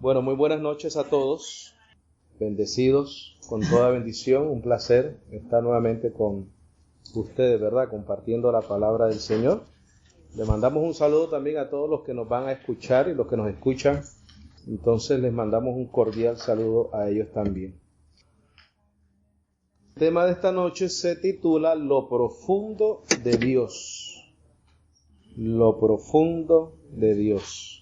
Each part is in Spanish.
Bueno, muy buenas noches a todos, bendecidos con toda bendición, un placer estar nuevamente con ustedes, ¿verdad? Compartiendo la palabra del Señor. Le mandamos un saludo también a todos los que nos van a escuchar y los que nos escuchan, entonces les mandamos un cordial saludo a ellos también. El tema de esta noche se titula Lo profundo de Dios. Lo profundo de Dios.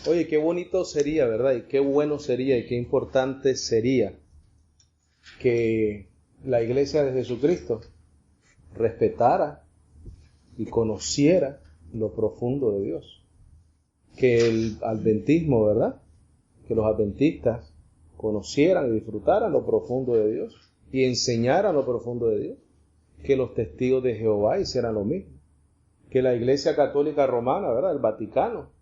Oye, qué bonito sería, ¿verdad? Y qué bueno sería y qué importante sería que la iglesia de Jesucristo respetara y conociera lo profundo de Dios. Que el adventismo, ¿verdad? Que los adventistas conocieran y disfrutaran lo profundo de Dios y enseñaran lo profundo de Dios. Que los testigos de Jehová hicieran lo mismo. Que la Iglesia Católica Romana, ¿verdad? El Vaticano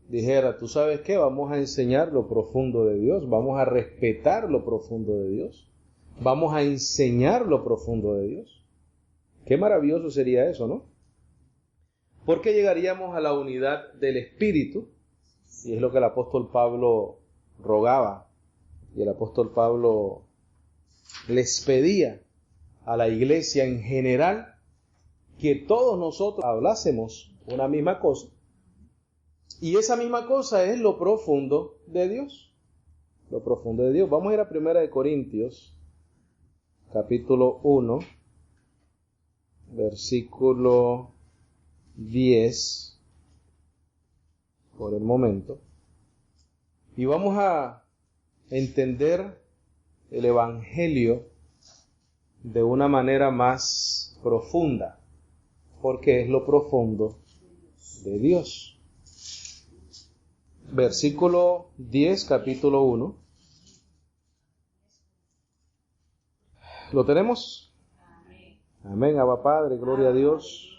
dijera, ¿tú sabes qué? Vamos a enseñar lo profundo de Dios, vamos a respetar lo profundo de Dios, vamos a enseñar lo profundo de Dios. Qué maravilloso sería eso, ¿no? Porque llegaríamos a la unidad del Espíritu, y es lo que el apóstol Pablo rogaba, y el apóstol Pablo les pedía a la iglesia en general que todos nosotros hablásemos una misma cosa. Y esa misma cosa es lo profundo de Dios. Lo profundo de Dios. Vamos a ir a 1 Corintios, capítulo 1, versículo 10, por el momento. Y vamos a entender el Evangelio de una manera más profunda, porque es lo profundo de Dios. Versículo 10, capítulo 1. ¿Lo tenemos? Amén, Abba Padre, gloria a Dios.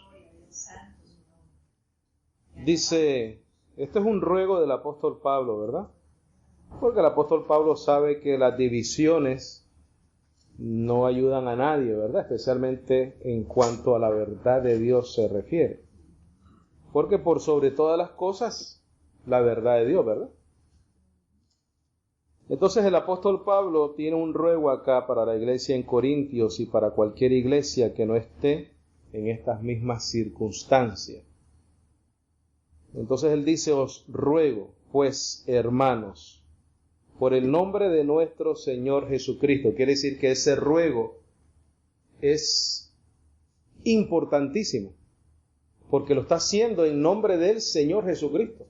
Dice, este es un ruego del apóstol Pablo, ¿verdad? Porque el apóstol Pablo sabe que las divisiones no ayudan a nadie, ¿verdad? Especialmente en cuanto a la verdad de Dios se refiere. Porque por sobre todas las cosas, la verdad de Dios, ¿verdad? Entonces el apóstol Pablo tiene un ruego acá para la iglesia en Corintios y para cualquier iglesia que no esté en estas mismas circunstancias. Entonces él dice, os ruego, pues, hermanos, por el nombre de nuestro Señor Jesucristo. Quiere decir que ese ruego es importantísimo, porque lo está haciendo en nombre del Señor Jesucristo,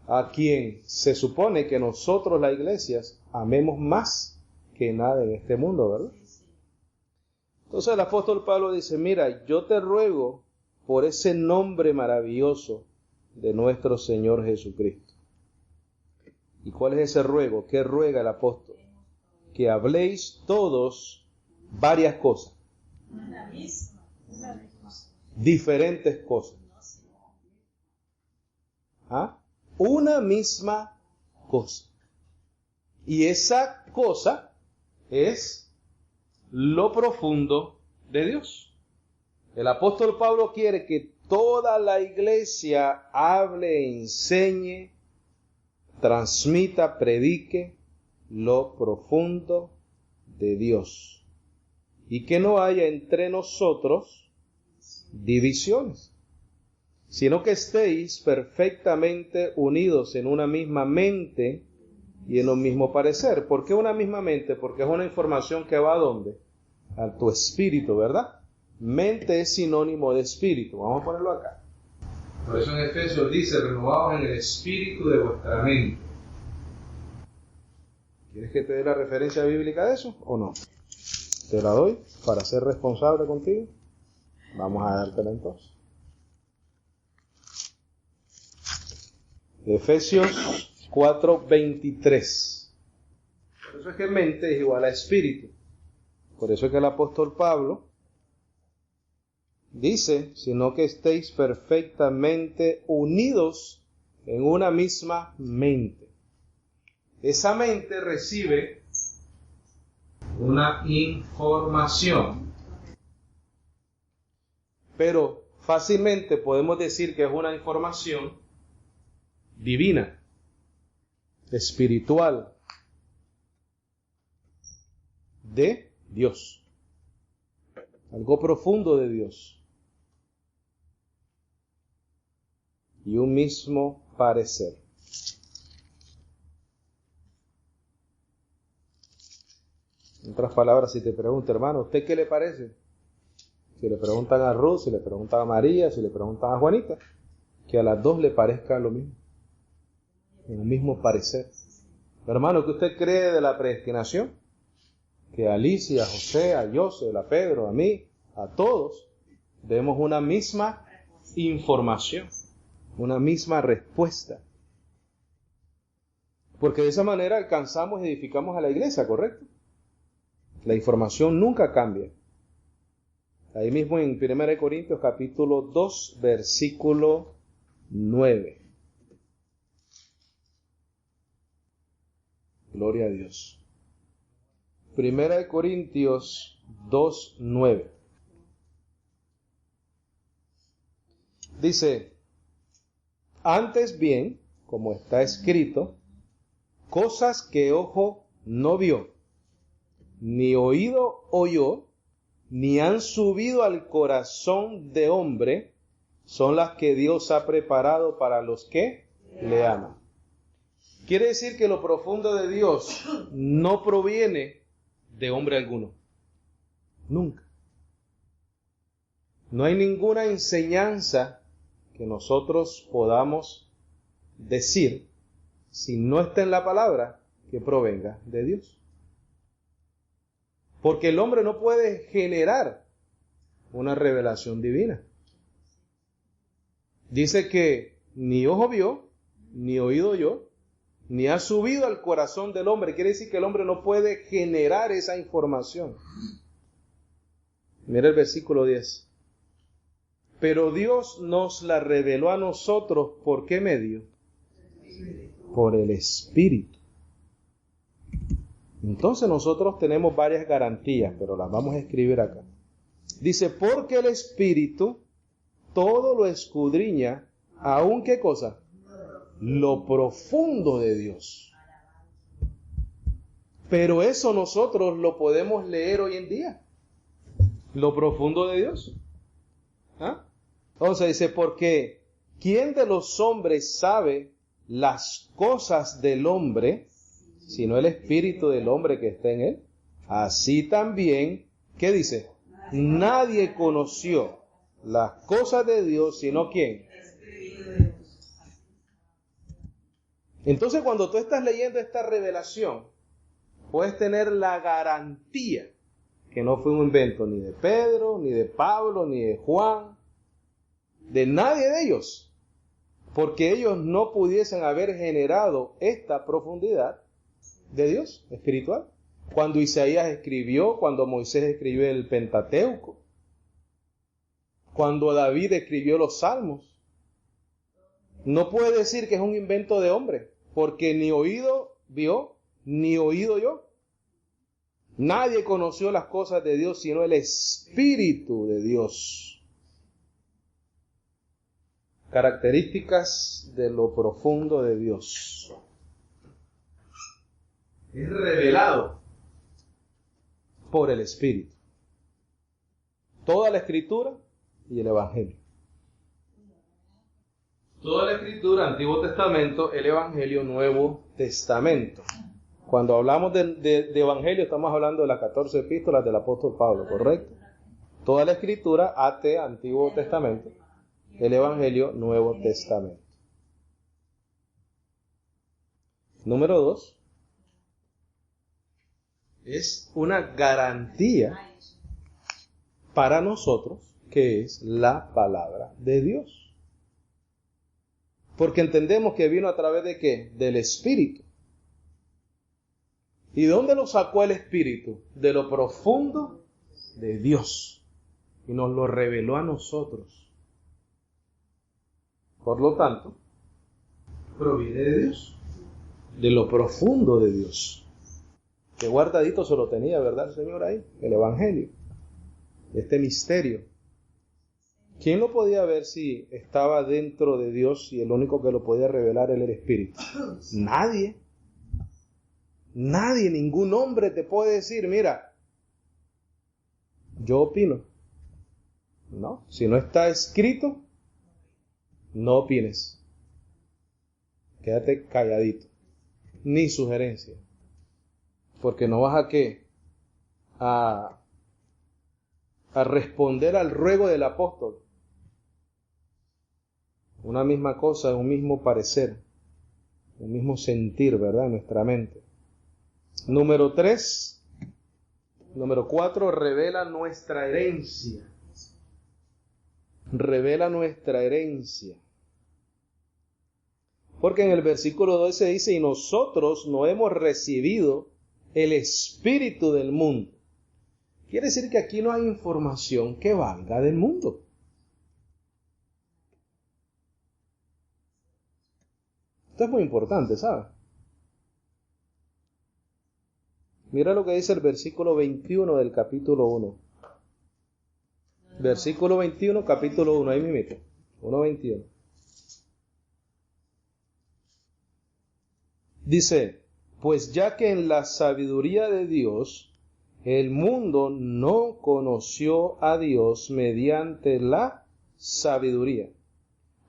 a quien se supone que nosotros, las iglesias, amemos más que nada en este mundo, ¿verdad? Entonces el apóstol Pablo dice, mira, yo te ruego por ese nombre maravilloso de nuestro Señor Jesucristo. ¿Y cuál es ese ruego? ¿Qué ruega el apóstol? Que habléis todos varias cosas. Diferentes cosas. ¿Ah? Una misma cosa. Y esa cosa es lo profundo de Dios. El apóstol Pablo quiere que toda la iglesia hable, enseñe, transmita, predique lo profundo de Dios. Y que no haya entre nosotros divisiones, sino que estéis perfectamente unidos en una misma mente y en un mismo parecer. ¿Por qué una misma mente? Porque es una información que va ¿a dónde? A tu espíritu, ¿verdad? Mente es sinónimo de espíritu. Vamos a ponerlo acá. Por eso en Efesios dice, renovados en el espíritu de vuestra mente. ¿Quieres que te dé la referencia bíblica de eso o no? Te la doy para ser responsable contigo. Vamos a dártela entonces. Efesios 4:23. Por eso es que mente es igual a espíritu. Por eso es que el apóstol Pablo dice, sino que estéis perfectamente unidos en una misma mente. Esa mente recibe una información, pero fácilmente podemos decir que es una información divina, espiritual, de Dios, algo profundo de Dios, y un mismo parecer. En otras palabras, si te pregunto, hermano, ¿usted qué le parece? Si le preguntan a Ruth, si le preguntan a María, si le preguntan a Juanita, que a las dos le parezca lo mismo, el mismo parecer. Hermano, ¿qué usted cree de la predestinación? Que a Alicia, a José, a José, a Pedro, a mí, a todos, demos una misma información, una misma respuesta. Porque de esa manera alcanzamos y edificamos a la iglesia, ¿correcto? La información nunca cambia. Ahí mismo en 1 Corintios capítulo 2, versículo 9. Gloria a Dios. 1 Corintios 2, 9. Dice, antes bien, como está escrito, cosas que ojo no vio, ni oído oyó, ni han subido al corazón de hombre, son las que Dios ha preparado para los que le aman. Quiere decir que lo profundo de Dios no proviene de hombre alguno. Nunca. No hay ninguna enseñanza que nosotros podamos decir, si no está en la palabra, que provenga de Dios. Porque el hombre no puede generar una revelación divina. Dice que ni ojo vio, ni oído oyó, ni ha subido al corazón del hombre. Quiere decir que el hombre no puede generar esa información. Mira el versículo 10. Pero Dios nos la reveló a nosotros, ¿por qué medio? Por el Espíritu. Entonces nosotros tenemos varias garantías, pero las vamos a escribir acá. Dice, porque el Espíritu todo lo escudriña, ¿aún qué cosa? Lo profundo de Dios. Pero eso nosotros lo podemos leer hoy en día. Lo profundo de Dios. ¿Ah? Entonces dice, porque ¿quién de los hombres sabe las cosas del hombre, sino el espíritu del hombre que está en él? Así también, ¿qué dice? Nadie conoció las cosas de Dios, sino ¿quién? Entonces, cuando tú estás leyendo esta revelación, puedes tener la garantía que no fue un invento ni de Pedro, ni de Pablo, ni de Juan, de nadie de ellos, porque ellos no pudiesen haber generado esta profundidad de Dios espiritual. Cuando Isaías escribió, cuando Moisés escribió el Pentateuco, cuando David escribió los Salmos, no puede decir que es un invento de hombre, porque ni oído vio, ni oído oyó. Nadie conoció las cosas de Dios, sino el Espíritu de Dios. Características de lo profundo de Dios. Es revelado por el Espíritu. Toda la Escritura y el Evangelio. Toda la Escritura, Antiguo Testamento, el Evangelio, Nuevo Testamento. Cuando hablamos de Evangelio, estamos hablando de las 14 epístolas del apóstol Pablo, ¿correcto? Toda la Escritura, AT, Antiguo Testamento, el Evangelio, Nuevo Testamento. Número 2. Es una garantía para nosotros que es la palabra de Dios. Porque entendemos que vino a través de ¿qué? Del Espíritu. ¿Y dónde lo sacó el Espíritu? De lo profundo de Dios. Y nos lo reveló a nosotros. Por lo tanto, proviene de Dios. De lo profundo de Dios. Que guardadito se lo tenía, ¿verdad, el Señor ahí? El Evangelio. Este misterio. ¿Quién lo podía ver si estaba dentro de Dios y el único que lo podía revelar era el Espíritu? Nadie. Nadie, ningún hombre te puede decir, mira, yo opino. No, si no está escrito, no opines. Quédate calladito. Ni sugerencia. Porque no vas a qué. A responder al ruego del apóstol. Una misma cosa, un mismo parecer, un mismo sentir, ¿verdad? En nuestra mente. Número 4, revela nuestra herencia. Revela nuestra herencia. Porque en el versículo 12 dice, y nosotros no hemos recibido el espíritu del mundo. Quiere decir que aquí no hay información que valga del mundo. Esto es muy importante, ¿sabes? Mira lo que dice el versículo 21 del capítulo 1. Versículo 21, capítulo 1, ahí mismo. 1:21. Dice, pues ya que en la sabiduría de Dios, el mundo no conoció a Dios mediante la sabiduría.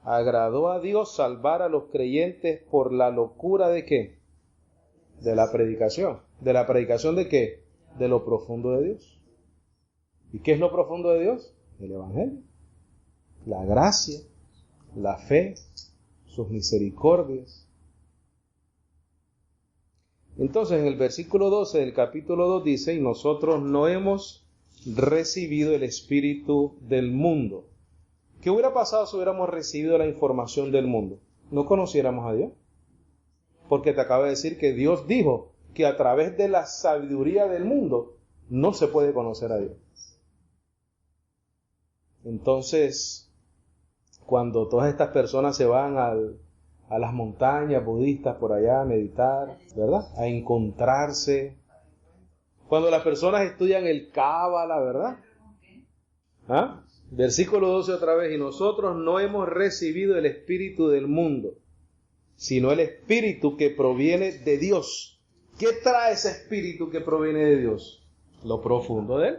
Agradó a Dios salvar a los creyentes por la locura ¿de qué? De la predicación. ¿De la predicación de qué? De lo profundo de Dios. ¿Y qué es lo profundo de Dios? El Evangelio. La gracia, la fe, sus misericordias. Entonces en el versículo 12 del capítulo 2 dice, y nosotros no hemos recibido el espíritu del mundo. ¿Qué hubiera pasado si hubiéramos recibido la información del mundo? ¿No conociéramos a Dios? Porque te acabo de decir que Dios dijo que a través de la sabiduría del mundo no se puede conocer a Dios. Entonces, cuando todas estas personas se van a las montañas budistas por allá a meditar, ¿verdad? A encontrarse. Cuando las personas estudian el Cábala, ¿verdad? ¿Ah? Versículo 12 otra vez, y nosotros no hemos recibido el espíritu del mundo, sino el espíritu que proviene de Dios. ¿Qué trae ese espíritu que proviene de Dios? Lo profundo de Él.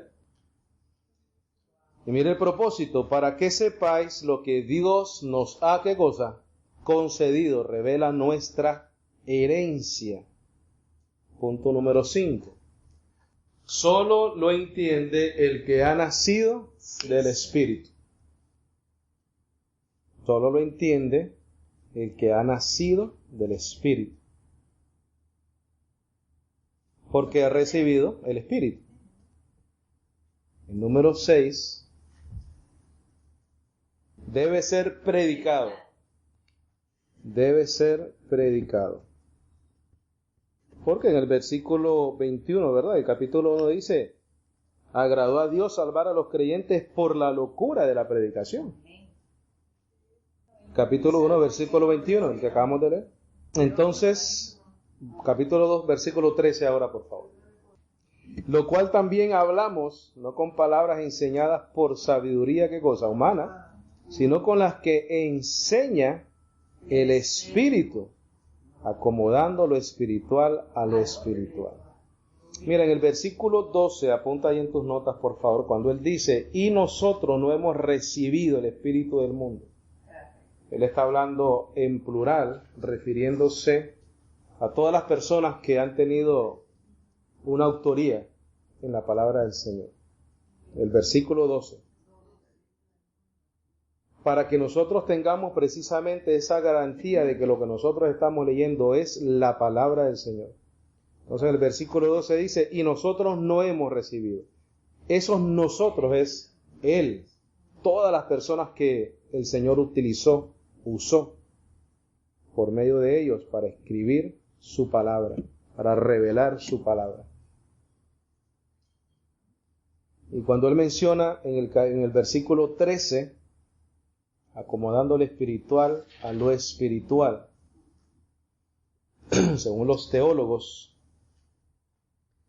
Y mire el propósito, para que sepáis lo que Dios nos ha, ¿qué cosa? Concedido, revela nuestra herencia. Punto número 5. Solo lo entiende el que ha nacido del Espíritu. Solo lo entiende el que ha nacido del Espíritu. Porque ha recibido el Espíritu. El número 6 debe ser predicado. Debe ser predicado. Porque en el versículo 21, ¿verdad? El capítulo 1 dice, agradó a Dios salvar a los creyentes por la locura de la predicación. Capítulo 1, versículo 21, el que acabamos de leer. Entonces, capítulo 2, versículo 13 ahora, por favor. Lo cual también hablamos, no con palabras enseñadas por sabiduría, ¿qué cosa? Humana, sino con las que enseña el Espíritu, acomodando lo espiritual a lo espiritual. Mira, en el versículo 12, apunta ahí en tus notas, por favor, cuando él dice, y nosotros no hemos recibido el Espíritu del mundo. Él está hablando en plural, refiriéndose a todas las personas que han tenido una autoría en la palabra del Señor. El versículo 12. Para que nosotros tengamos precisamente esa garantía de que lo que nosotros estamos leyendo es la palabra del Señor. Entonces el versículo 12 dice, y nosotros no hemos recibido. Esos nosotros es Él, todas las personas que el Señor usó por medio de ellos para escribir su palabra, para revelar su palabra. Y cuando Él menciona en el versículo 13, acomodando lo espiritual a lo espiritual, según los teólogos,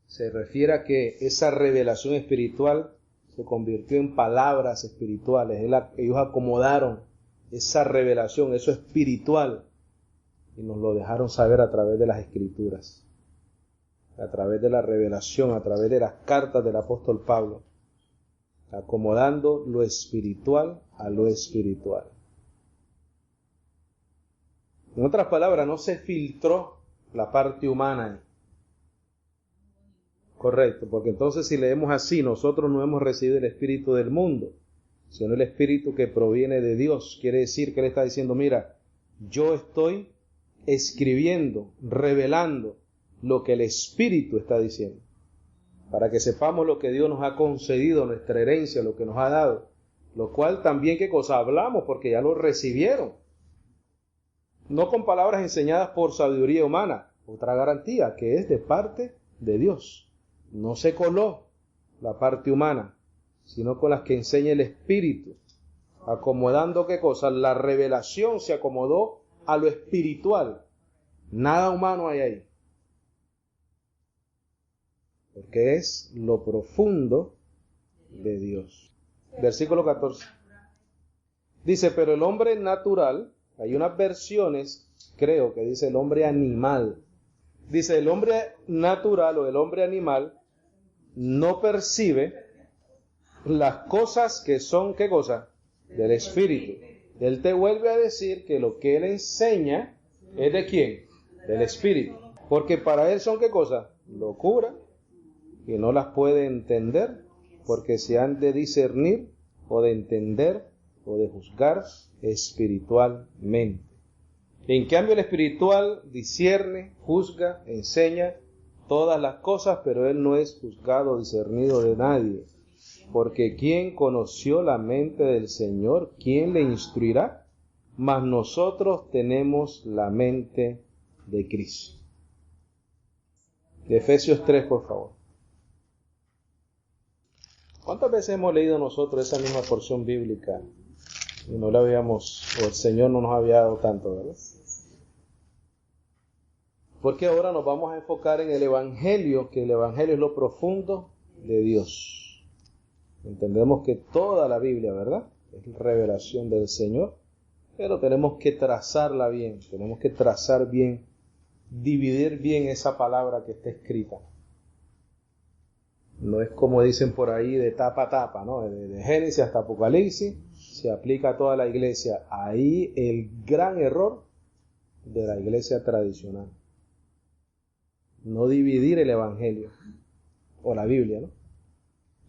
se refiere a que esa revelación espiritual se convirtió en palabras espirituales. Ellos acomodaron esa revelación, eso espiritual, y nos lo dejaron saber a través de las Escrituras, a través de la revelación, a través de las cartas del apóstol Pablo, acomodando lo espiritual a lo espiritual. En otras palabras, no se filtró la parte humana. Correcto, porque entonces si leemos así, nosotros no hemos recibido el espíritu del mundo, sino el espíritu que proviene de Dios. Quiere decir que Él está diciendo, mira, yo estoy escribiendo, revelando lo que el Espíritu está diciendo, para que sepamos lo que Dios nos ha concedido, nuestra herencia, lo que nos ha dado, lo cual también, ¿qué cosa? Hablamos porque ya lo recibieron, no con palabras enseñadas por sabiduría humana, otra garantía, que es de parte de Dios. No se coló la parte humana, sino con las que enseña el Espíritu, acomodando, ¿qué cosa? La revelación se acomodó a lo espiritual. Nada humano hay ahí, porque es lo profundo de Dios. Versículo 14. Dice, pero el hombre natural, hay unas versiones, creo que dice el hombre animal. Dice, el hombre natural o el hombre animal no percibe las cosas que son, ¿qué cosa? Del Espíritu. Él te vuelve a decir que lo que él enseña es ¿de quién? Del Espíritu. Porque para él son, ¿qué cosa? Locura. Y no las puede entender, porque se han de discernir o de entender o de juzgar espiritualmente. En cambio el espiritual discierne, juzga, enseña todas las cosas, pero él no es juzgado o discernido de nadie. Porque ¿quién conoció la mente del Señor? ¿Quién le instruirá? Mas nosotros tenemos la mente de Cristo. Efesios 3, por favor. ¿Cuántas veces hemos leído nosotros esa misma porción bíblica y no la habíamos, o el Señor no nos había dado tanto, ¿verdad? Porque ahora nos vamos a enfocar en el Evangelio, que el Evangelio es lo profundo de Dios. Entendemos que toda la Biblia, ¿verdad?, es revelación del Señor, pero tenemos que trazarla bien, tenemos que trazar bien, dividir bien esa palabra que está escrita. No es como dicen por ahí de tapa a tapa, ¿no? De Génesis hasta Apocalipsis, se aplica a toda la iglesia. Ahí el gran error de la iglesia tradicional. No dividir el Evangelio o la Biblia, ¿no?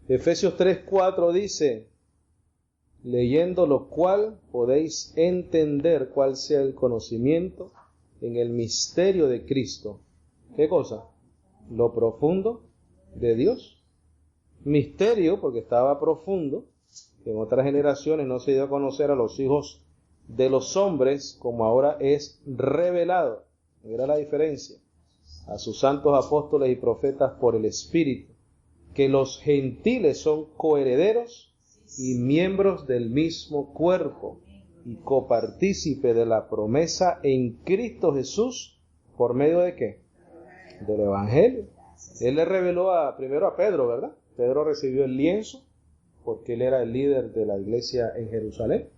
Efesios 3:4 dice, leyendo lo cual podéis entender cuál sea el conocimiento en el misterio de Cristo. ¿Qué cosa? Lo profundo de Dios. Misterio, porque estaba profundo, que en otras generaciones no se dio a conocer a los hijos de los hombres, como ahora es revelado. Mira la diferencia. A sus santos apóstoles y profetas por el Espíritu, que los gentiles son coherederos y miembros del mismo cuerpo, y copartícipe de la promesa en Cristo Jesús, ¿por medio de qué? Del Evangelio. Él le reveló primero a Pedro, ¿verdad? Pedro recibió el lienzo, porque él era el líder de la iglesia en Jerusalén,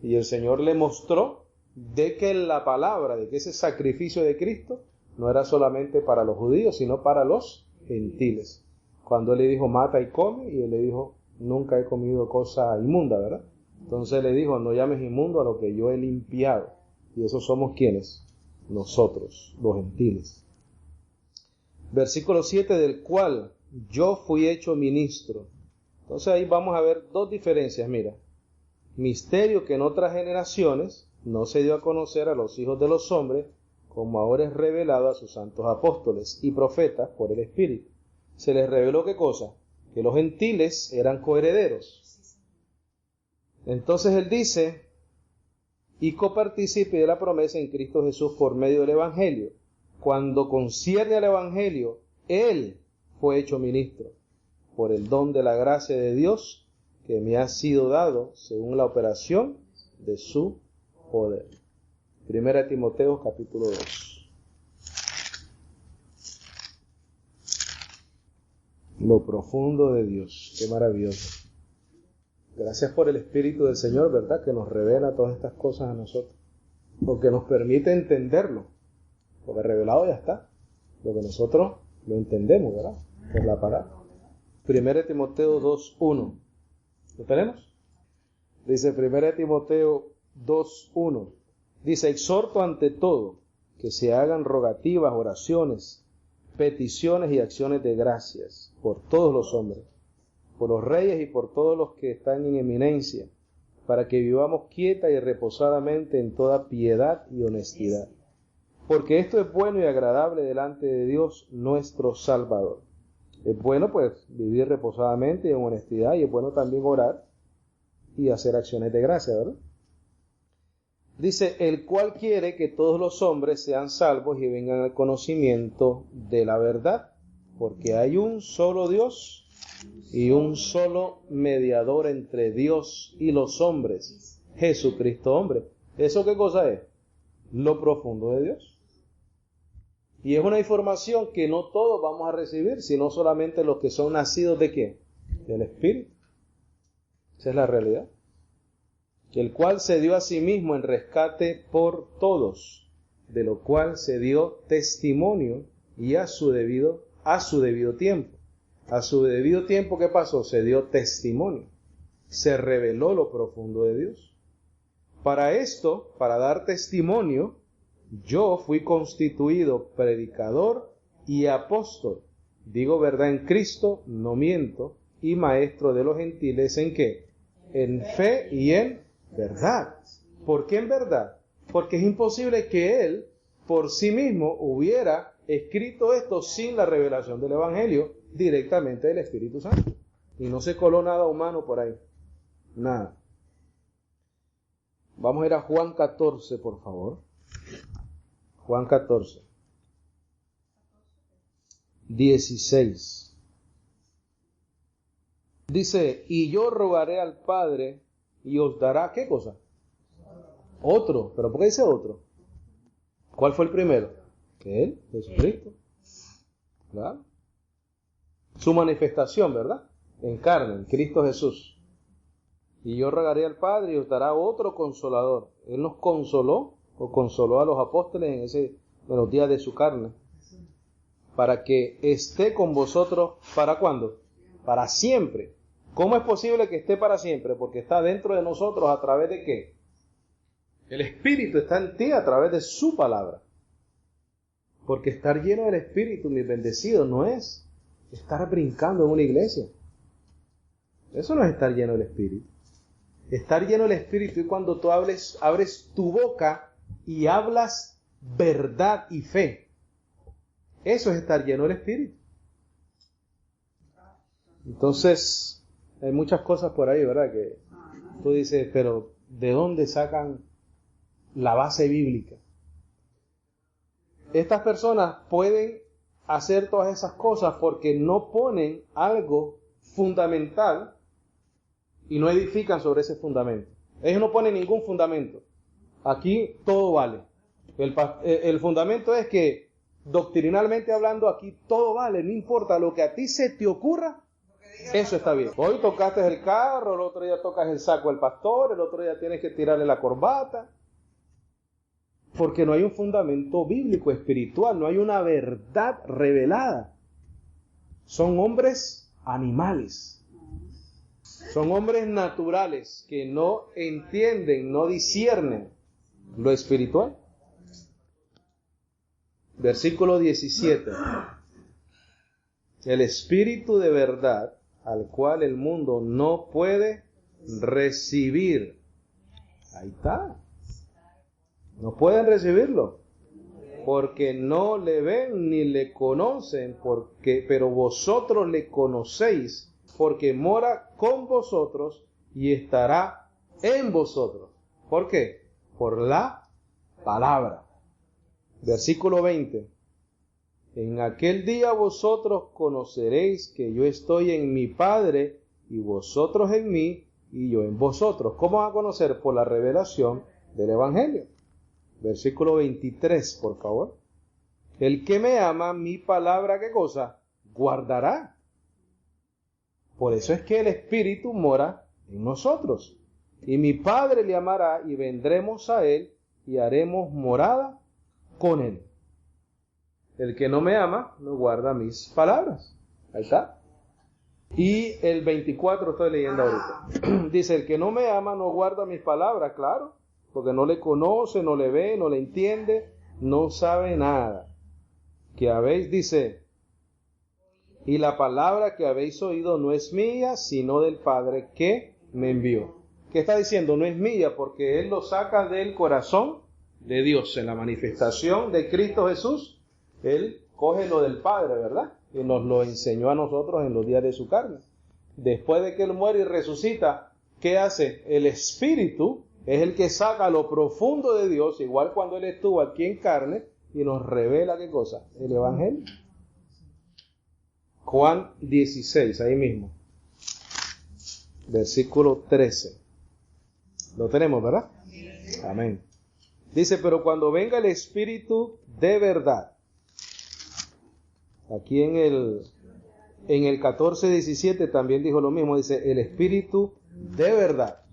y el Señor le mostró de que la palabra, de que ese sacrificio de Cristo no era solamente para los judíos, sino para los gentiles. Cuando él le dijo, mata y come, y él le dijo, nunca he comido cosa inmunda, ¿verdad? Entonces le dijo, no llames inmundo a lo que yo he limpiado. Y esos somos ¿quiénes? Nosotros, los gentiles. Versículo 7, del cual yo fui hecho ministro. Entonces ahí vamos a ver dos diferencias, mira. Misterio que en otras generaciones no se dio a conocer a los hijos de los hombres, como ahora es revelado a sus santos apóstoles y profetas por el Espíritu. Se les reveló ¿qué cosa? Que los gentiles eran coherederos. Entonces él dice, y copartícipe de la promesa en Cristo Jesús por medio del Evangelio. Cuando concierne al Evangelio, él fue hecho ministro por el don de la gracia de Dios que me ha sido dado según la operación de su poder. 1 Timoteo capítulo 2. Lo profundo de Dios. Qué maravilloso. Gracias por el Espíritu del Señor, ¿verdad? Que nos revela todas estas cosas a nosotros. Porque nos permite entenderlo. Porque revelado ya está. Lo que nosotros lo entendemos, ¿verdad? Por la palabra. 1 Timoteo 2:1. ¿Lo tenemos? Dice 1 Timoteo 2:1. Dice, exhorto ante todo que se hagan rogativas, oraciones, peticiones y acciones de gracias por todos los hombres, por los reyes y por todos los que están en eminencia, para que vivamos quieta y reposadamente en toda piedad y honestidad. Porque esto es bueno y agradable delante de Dios nuestro Salvador. Es bueno pues vivir reposadamente y en honestidad, y es bueno también orar y hacer acciones de gracia, ¿verdad? Dice, el cual quiere que todos los hombres sean salvos y vengan al conocimiento de la verdad, porque hay un solo Dios y un solo mediador entre Dios y los hombres, Jesucristo hombre. ¿Eso qué cosa es? Lo profundo de Dios. Y es una información que no todos vamos a recibir, sino solamente los que son nacidos ¿de qué? Del Espíritu. Esa es la realidad. El cual se dio a sí mismo en rescate por todos, de lo cual se dio testimonio y a su debido tiempo. A su debido tiempo, ¿qué pasó? Se dio testimonio. Se reveló lo profundo de Dios. Para esto, para dar testimonio, yo fui constituido predicador y apóstol. Digo verdad en Cristo, no miento, y maestro de los gentiles, ¿en qué? En fe y en verdad. ¿Por qué en verdad? Porque es imposible que él por sí mismo hubiera escrito esto sin la revelación del Evangelio directamente del Espíritu Santo. Y no se coló nada humano por ahí. Nada. Vamos a ir a Juan 14, por favor. Juan 14. 16. Dice, y yo rogaré al Padre y os dará, ¿qué cosa? Otro. ¿Pero por qué dice otro? ¿Cuál fue el primero? Él, Jesucristo. Claro. Su manifestación, ¿verdad? En carne, en Cristo Jesús. Y yo rogaré al Padre y os dará otro consolador. Él nos consoló, o consoló a los apóstoles en los días de su carne, para que esté con vosotros, ¿para cuándo? Para siempre. ¿Cómo es posible que esté para siempre? Porque está dentro de nosotros a través de ¿qué? El Espíritu está en ti a través de su palabra. Porque estar lleno del Espíritu, mis bendecidos, no es estar brincando en una iglesia. Eso no es estar lleno del Espíritu. Estar lleno del Espíritu es cuando tú abres tu boca y hablas verdad y fe. Eso es estar lleno del Espíritu. Entonces, hay muchas cosas por ahí, ¿verdad? Que tú dices, pero ¿de dónde sacan la base bíblica? Estas personas pueden hacer todas esas cosas porque no ponen algo fundamental y no edifican sobre ese fundamento. Ellos no ponen ningún fundamento. Aquí todo vale. El fundamento es que, doctrinalmente hablando, aquí todo vale. No importa lo que a ti se te ocurra, eso está bien. Hoy tocaste el carro, el otro día tocas el saco del pastor, el otro día tienes que tirarle la corbata. Porque no hay un fundamento bíblico, espiritual, no hay una verdad revelada. Son hombres animales. Son hombres naturales que no entienden, no disciernen lo espiritual. Versículo 17. El espíritu de verdad, al cual el mundo no puede recibir. Ahí está. No pueden recibirlo, porque no le ven ni le conocen, pero vosotros le conocéis, porque mora con vosotros y estará en vosotros. ¿Por qué? Por la palabra. Versículo 20. En aquel día vosotros conoceréis que yo estoy en mi Padre, y vosotros en mí, y yo en vosotros. ¿Cómo van a conocer? Por la revelación del Evangelio. Versículo 23, por favor. El que me ama, mi palabra, ¿qué cosa? Guardará. Por eso es que el Espíritu mora en nosotros. Y mi Padre le amará y vendremos a él y haremos morada con él. El que no me ama no guarda mis palabras. Ahí está. Y el 24 estoy leyendo ahorita. Dice, el que no me ama no guarda mis palabras, claro, porque no le conoce, no le ve, no le entiende, no sabe nada. Que habéis, dice, y la palabra que habéis oído no es mía, sino del Padre que me envió. ¿Qué está diciendo? No es mía, porque Él lo saca del corazón de Dios. En la manifestación de Cristo Jesús, Él coge lo del Padre, ¿verdad? Y nos lo enseñó a nosotros en los días de su carne. Después de que Él muere y resucita, ¿qué hace? El Espíritu es el que saca lo profundo de Dios, igual cuando Él estuvo aquí en carne, y nos revela, ¿qué cosa? El Evangelio. Juan 16, ahí mismo. Versículo 13. Lo tenemos, ¿verdad? Amén. Dice, pero cuando venga el Espíritu de verdad. Aquí en el 14:17 también dijo lo mismo. Dice, el Espíritu de verdad.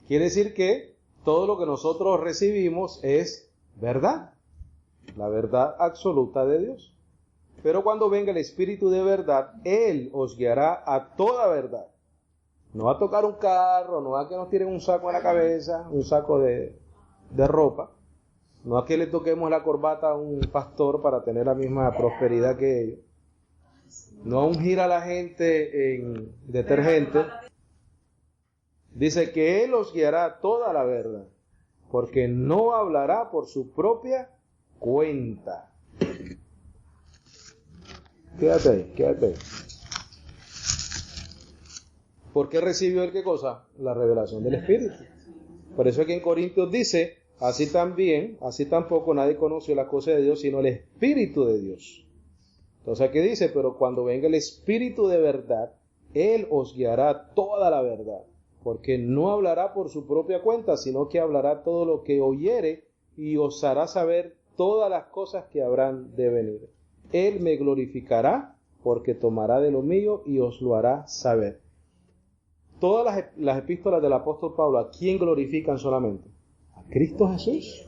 Quiere decir que todo lo que nosotros recibimos es verdad. La verdad absoluta de Dios. Pero cuando venga el Espíritu de verdad, Él os guiará a toda verdad. No va a tocar un carro, no va a que nos tiren un saco en la cabeza, un saco de ropa. No a que le toquemos la corbata a un pastor para tener la misma prosperidad que ellos. No a ungir a la gente en detergente. Dice que Él os guiará a toda la verdad, porque no hablará por su propia cuenta. Quédate ahí. ¿Por qué recibió Él qué cosa? La revelación del Espíritu. Por eso aquí en Corintios dice, así tampoco nadie conoció las cosas de Dios, sino el Espíritu de Dios. Entonces aquí dice, pero cuando venga el Espíritu de verdad, Él os guiará toda la verdad, porque no hablará por su propia cuenta, sino que hablará todo lo que oyere y os hará saber todas las cosas que habrán de venir. Él me glorificará, porque tomará de lo mío y os lo hará saber. Todas las epístolas del apóstol Pablo, ¿a quién glorifican solamente? A Cristo Jesús.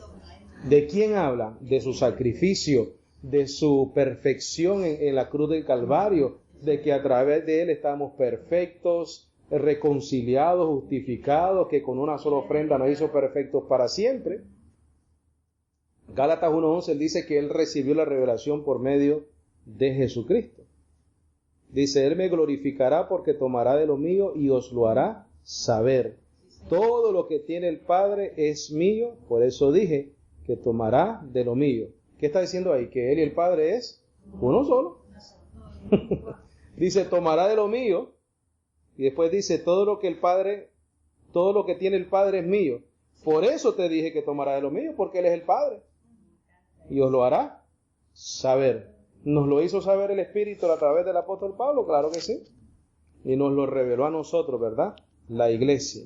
¿De quién hablan? De su sacrificio, de su perfección en la cruz del Calvario, de que a través de Él estamos perfectos, reconciliados, justificados, que con una sola ofrenda nos hizo perfectos para siempre. Gálatas 1:11 dice que Él recibió la revelación por medio de Jesucristo. Dice, Él me glorificará porque tomará de lo mío y os lo hará saber. Todo lo que tiene el Padre es mío, por eso dije que tomará de lo mío. ¿Qué está diciendo ahí? Que Él y el Padre es uno solo. Dice, tomará de lo mío, y después dice, todo lo que tiene el Padre es mío. Por eso te dije que tomará de lo mío, porque Él es el Padre. Y os lo hará saber. ¿Nos lo hizo saber el Espíritu a través del apóstol Pablo? Claro que sí. Y nos lo reveló a nosotros, ¿verdad? La iglesia.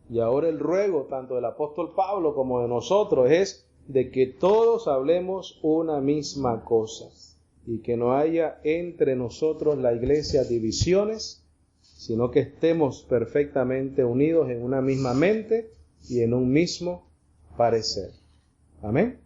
Y ahora el ruego, tanto del apóstol Pablo como de nosotros, es de que todos hablemos una misma cosa. Y que no haya entre nosotros, la iglesia, divisiones, sino que estemos perfectamente unidos en una misma mente y en un mismo parecer. Amén.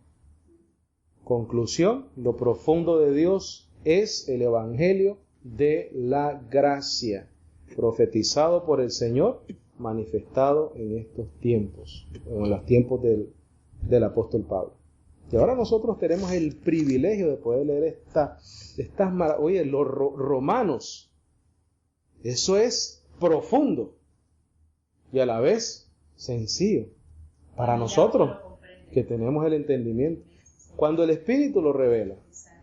Conclusión, lo profundo de Dios es el Evangelio de la gracia, profetizado por el Señor, manifestado en estos tiempos, en los tiempos del apóstol Pablo. Y ahora nosotros tenemos el privilegio de poder leer estas maravillas. Oye, los romanos, eso es profundo y a la vez sencillo para nosotros que tenemos el entendimiento. Cuando el Espíritu lo revela,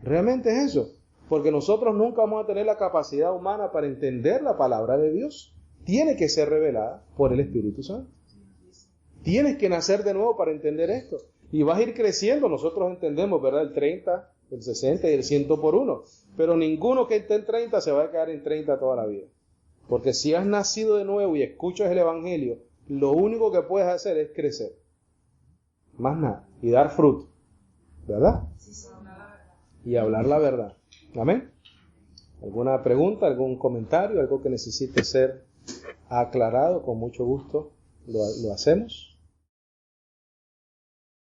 realmente es eso, porque nosotros nunca vamos a tener la capacidad humana para entender la palabra de Dios. Tiene que ser revelada por el Espíritu Santo. Tienes que nacer de nuevo para entender esto. Y vas a ir creciendo. Nosotros entendemos, ¿verdad? El 30, el 60 y el 100 por 1. Pero ninguno que esté en 30 se va a quedar en 30 toda la vida. Porque si has nacido de nuevo y escuchas el Evangelio, lo único que puedes hacer es crecer. Más nada. Y dar fruto. ¿Verdad? Y hablar la verdad. Amén. ¿Alguna pregunta, algún comentario, algo que necesite ser aclarado, con mucho gusto lo hacemos.